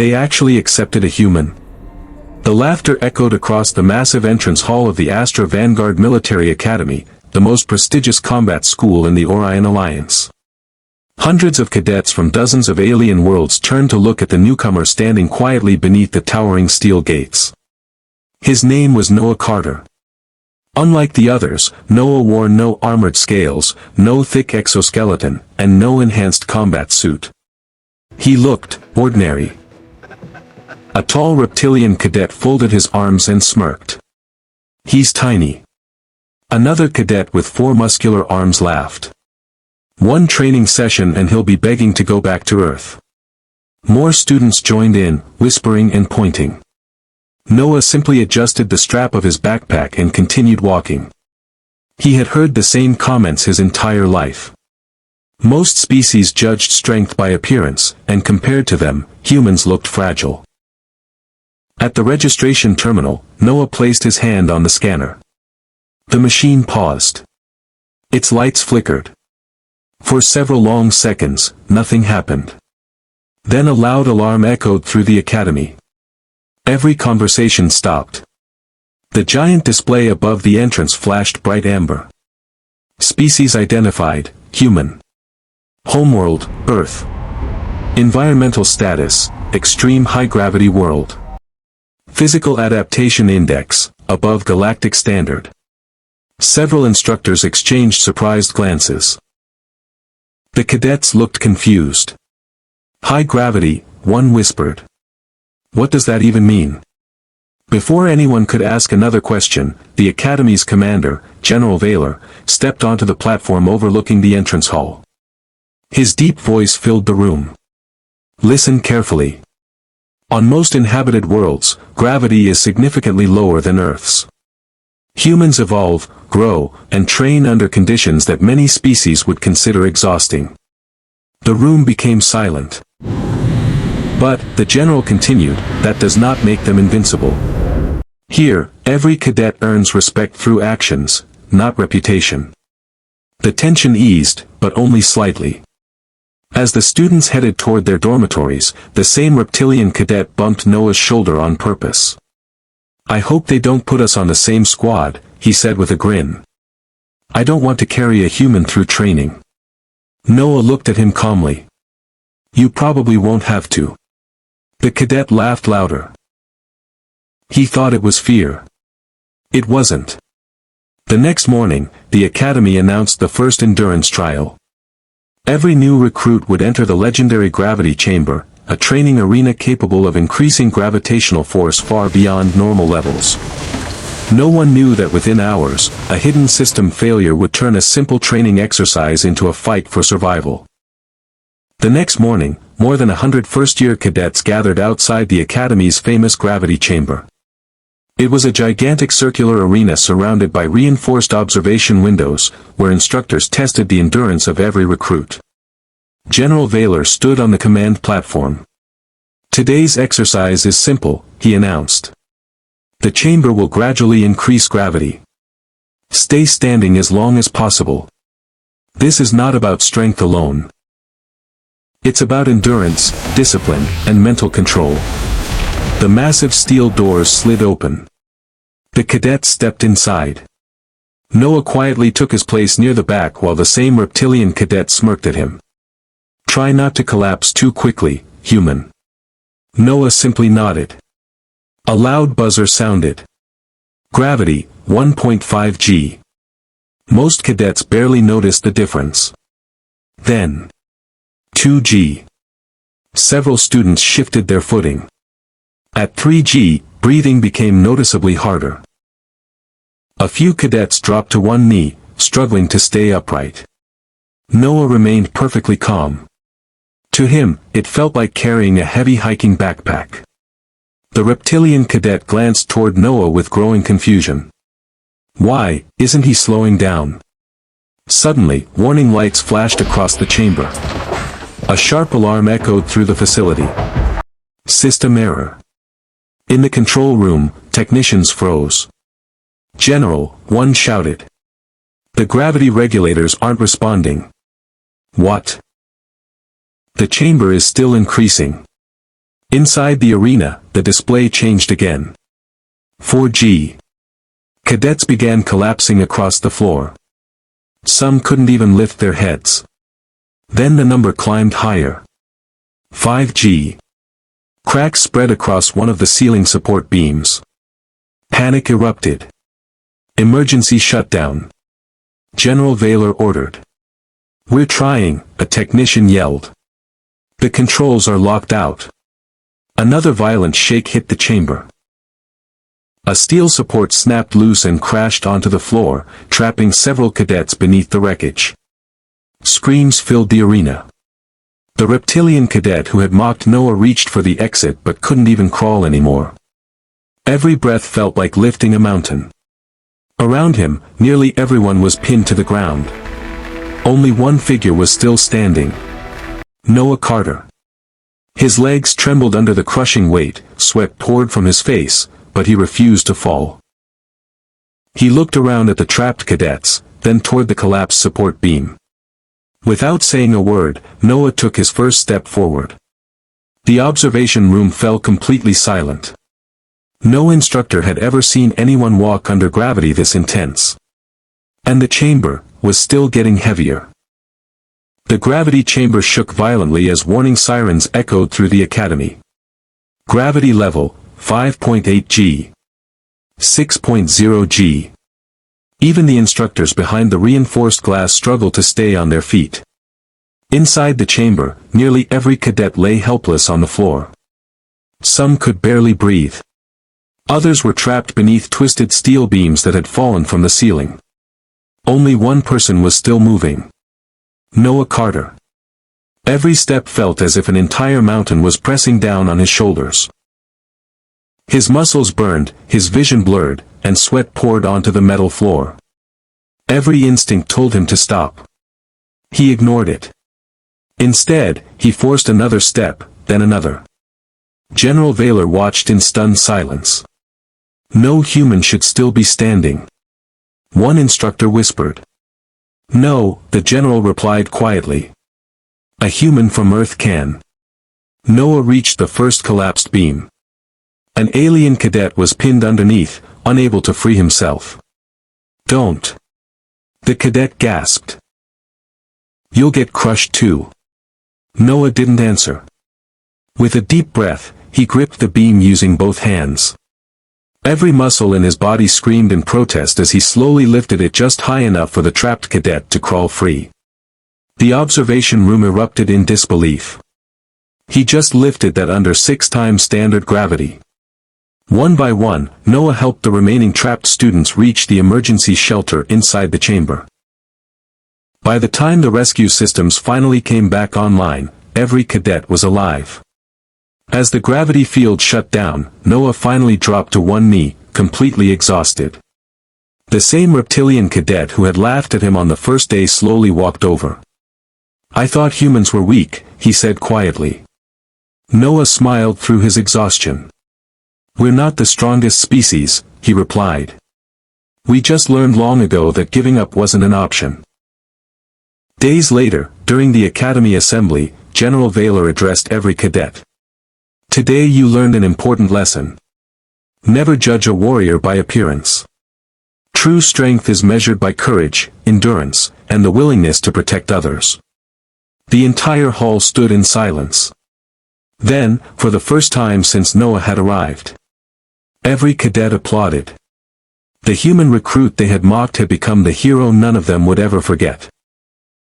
They actually accepted a human. The laughter echoed across the massive entrance hall of the Astra Vanguard Military Academy, the most prestigious combat school in the Orion Alliance. Hundreds of cadets from dozens of alien worlds turned to look at the newcomer standing quietly beneath the towering steel gates. His name was Noah Carter. Unlike the others, Noah wore no armored scales, no thick exoskeleton, and no enhanced combat suit. He looked ordinary. A tall reptilian cadet folded his arms and smirked. "He's tiny." Another cadet with 4 muscular arms laughed. "One training session and he'll be begging to go back to Earth." More students joined in, whispering and pointing. Noah simply adjusted the strap of his backpack and continued walking. He had heard the same comments his entire life. Most species judged strength by appearance, and compared to them, humans looked fragile. At the registration terminal, Noah placed his hand on the scanner. The machine paused. Its lights flickered. For several long seconds, nothing happened. Then a loud alarm echoed through the academy. Every conversation stopped. The giant display above the entrance flashed bright amber. Species identified, human. Homeworld, Earth. Environmental status, extreme high-gravity world. Physical adaptation index, above galactic standard. Several instructors exchanged surprised glances. The cadets looked confused. "High gravity," one whispered. "What does that even mean?" Before anyone could ask another question, the Academy's commander, General Vaylor, stepped onto the platform overlooking the entrance hall. His deep voice filled the room. "Listen carefully. On most inhabited worlds, gravity is significantly lower than Earth's. Humans evolve, grow, and train under conditions that many species would consider exhausting." The room became silent. But, the general continued, "that does not make them invincible. Here, every cadet earns respect through actions, not reputation." The tension eased, but only slightly. As the students headed toward their dormitories, the same reptilian cadet bumped Noah's shoulder on purpose. "I hope they don't put us on the same squad," he said with a grin. "I don't want to carry a human through training." Noah looked at him calmly. "You probably won't have to." The cadet laughed louder. He thought it was fear. It wasn't. The next morning, the Academy announced the first endurance trial. Every new recruit would enter the legendary gravity chamber, a training arena capable of increasing gravitational force far beyond normal levels. No one knew that within hours, a hidden system failure would turn a simple training exercise into a fight for survival. The next morning, more than 100 first-year cadets gathered outside the Academy's famous gravity chamber. It was a gigantic circular arena surrounded by reinforced observation windows, where instructors tested the endurance of every recruit. General Vaylor stood on the command platform. "Today's exercise is simple," he announced. "The chamber will gradually increase gravity. Stay standing as long as possible. This is not about strength alone. It's about endurance, discipline, and mental control." The massive steel doors slid open. The cadet stepped inside. Noah quietly took his place near the back while the same reptilian cadet smirked at him. "Try not to collapse too quickly, human." Noah simply nodded. A loud buzzer sounded. Gravity, 1.5 g. Most cadets barely noticed the difference. Then, 2 g. Several students shifted their footing. At 3 g, breathing became noticeably harder. A few cadets dropped to one knee, struggling to stay upright. Noah remained perfectly calm. To him, it felt like carrying a heavy hiking backpack. The reptilian cadet glanced toward Noah with growing confusion. Why, isn't he slowing down? Suddenly, warning lights flashed across the chamber. A sharp alarm echoed through the facility. System error. In the control room, technicians froze. "General," one shouted. "The gravity regulators aren't responding." "What?" "The chamber is still increasing." Inside the arena, the display changed again. 4G. Cadets began collapsing across the floor. Some couldn't even lift their heads. Then the number climbed higher. 5G. Cracks spread across one of the ceiling support beams. Panic erupted. Emergency shutdown. General Vaylor ordered. "We're trying," a technician yelled. "The controls are locked out." Another violent shake hit the chamber. A steel support snapped loose and crashed onto the floor, trapping several cadets beneath the wreckage. Screams filled the arena. The reptilian cadet who had mocked Noah reached for the exit but couldn't even crawl anymore. Every breath felt like lifting a mountain. Around him, nearly everyone was pinned to the ground. Only one figure was still standing. Noah Carter. His legs trembled under the crushing weight, sweat poured from his face, but he refused to fall. He looked around at the trapped cadets, then toward the collapsed support beam. Without saying a word, Noah took his first step forward. The observation room fell completely silent. No instructor had ever seen anyone walk under gravity this intense. And the chamber was still getting heavier. The gravity chamber shook violently as warning sirens echoed through the academy. Gravity level, 5.8 G. 6.0 G. Even the instructors behind the reinforced glass struggled to stay on their feet. Inside the chamber, nearly every cadet lay helpless on the floor. Some could barely breathe. Others were trapped beneath twisted steel beams that had fallen from the ceiling. Only one person was still moving. Noah Carter. Every step felt as if an entire mountain was pressing down on his shoulders. His muscles burned, his vision blurred, and sweat poured onto the metal floor. Every instinct told him to stop. He ignored it. Instead, he forced another step, then another. General Vaylor watched in stunned silence. No human should still be standing. One instructor whispered. "No," the general replied quietly. "A human from Earth can." Noah reached the first collapsed beam. An alien cadet was pinned underneath, unable to free himself. "Don't." The cadet gasped. "You'll get crushed too." Noah didn't answer. With a deep breath, he gripped the beam using both hands. Every muscle in his body screamed in protest as he slowly lifted it just high enough for the trapped cadet to crawl free. The observation room erupted in disbelief. He just lifted that under 6 times standard gravity. One by one, Noah helped the remaining trapped students reach the emergency shelter inside the chamber. By the time the rescue systems finally came back online, every cadet was alive. As the gravity field shut down, Noah finally dropped to one knee, completely exhausted. The same reptilian cadet who had laughed at him on the first day slowly walked over. "I thought humans were weak," he said quietly. Noah smiled through his exhaustion. "We're not the strongest species," he replied. "We just learned long ago that giving up wasn't an option." Days later, during the Academy Assembly, General Vaylor addressed every cadet. "Today you learned an important lesson. Never judge a warrior by appearance. True strength is measured by courage, endurance, and the willingness to protect others." The entire hall stood in silence. Then, for the first time since Noah had arrived, every cadet applauded. The human recruit they had mocked had become the hero none of them would ever forget.